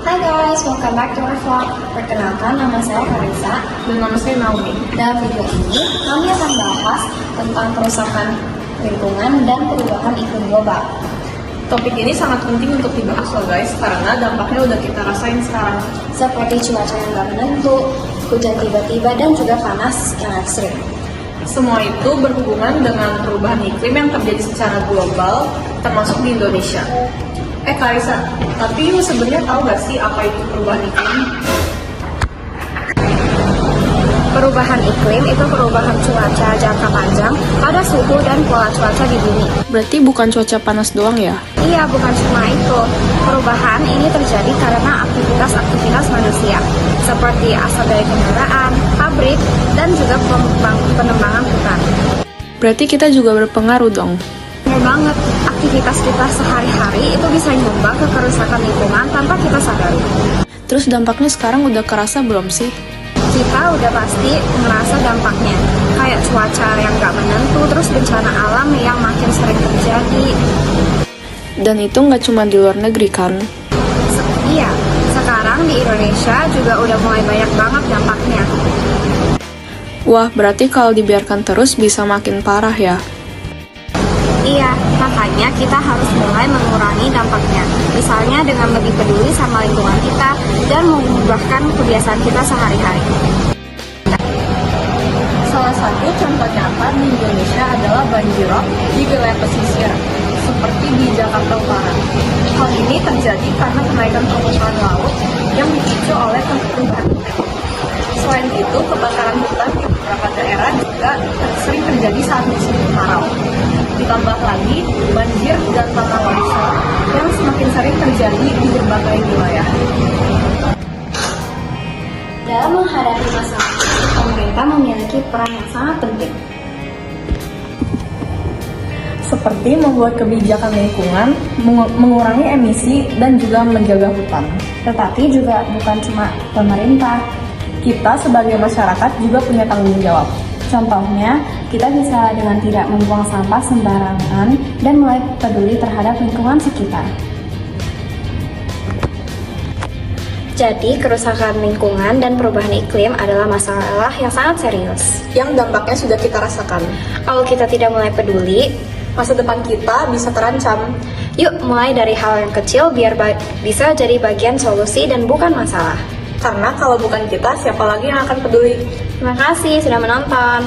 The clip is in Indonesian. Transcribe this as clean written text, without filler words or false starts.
Hai guys, welcome back to our vlog. Perkenalkan, nama saya Karisa. Dan nama saya Naomi. Dalam video ini, kami akan bahas tentang kerusakan lingkungan dan perubahan iklim global. Topik ini sangat penting untuk dibahas loh guys, karena dampaknya udah kita rasain sekarang. Seperti cuaca yang gak menentu, hujan tiba-tiba, dan juga panas yang ekstrim. Semua itu berhubungan dengan perubahan iklim yang terjadi secara global, termasuk di Indonesia. Karisa, tapi lu sebenarnya tahu gak sih apa itu perubahan iklim? Perubahan iklim itu perubahan cuaca jangka panjang pada suhu dan pola cuaca di bumi. Berarti bukan cuaca panas doang ya? Iya, bukan cuma itu. Perubahan ini terjadi karena aktivitas manusia, seperti asap dari kendaraan, pabrik, dan juga penebangan hutan. Berarti kita juga berpengaruh dong? Benar banget, aktivitas kita sehari-hari itu bisa nyumbang ke kerusakan lingkungan tanpa kita sadari. Terus dampaknya sekarang udah kerasa belum sih? Kita udah pasti ngerasa dampaknya, kayak cuaca yang gak menentu, terus bencana alam yang makin sering terjadi. Dan itu nggak cuma di luar negeri kan? Iya, sekarang di Indonesia juga udah mulai banyak banget dampaknya. Wah, berarti kalau dibiarkan terus bisa makin parah ya? Iya, makanya kita harus mulai mengurangi dampaknya. Misalnya dengan lebih peduli sama lingkungan kita dan mengubahkan kebiasaan kita sehari-hari. Salah satu contoh nyata di Indonesia adalah banjirop di wilayah pesisir, seperti di Jakarta Utara. Hal ini terjadi karena kenaikan permukaan laut yang dipicu oleh perubahan iklim. Selain itu, kebakaran hutan di beberapa daerah juga sering terjadi saat musim kemarau. Ditambah lagi, banjir dan tanah longsor yang semakin sering terjadi di berbagai wilayah. Dalam menghadapi masalah ini, pemerintah memiliki peran yang sangat penting. Seperti membuat kebijakan lingkungan, mengurangi emisi, dan juga menjaga hutan. Tetapi juga bukan cuma pemerintah. Kita sebagai masyarakat juga punya tanggung jawab. Contohnya, kita bisa dengan tidak membuang sampah sembarangan dan mulai peduli terhadap lingkungan sekitar. Jadi, kerusakan lingkungan dan perubahan iklim adalah masalah yang sangat serius. Yang dampaknya sudah kita rasakan. Kalau kita tidak mulai peduli, Masa depan kita bisa terancam. yuk mulai dari hal yang kecil biar bisa jadi bagian solusi dan bukan masalah. Karena kalau bukan kita, siapa lagi yang akan peduli? Terima kasih sudah menonton.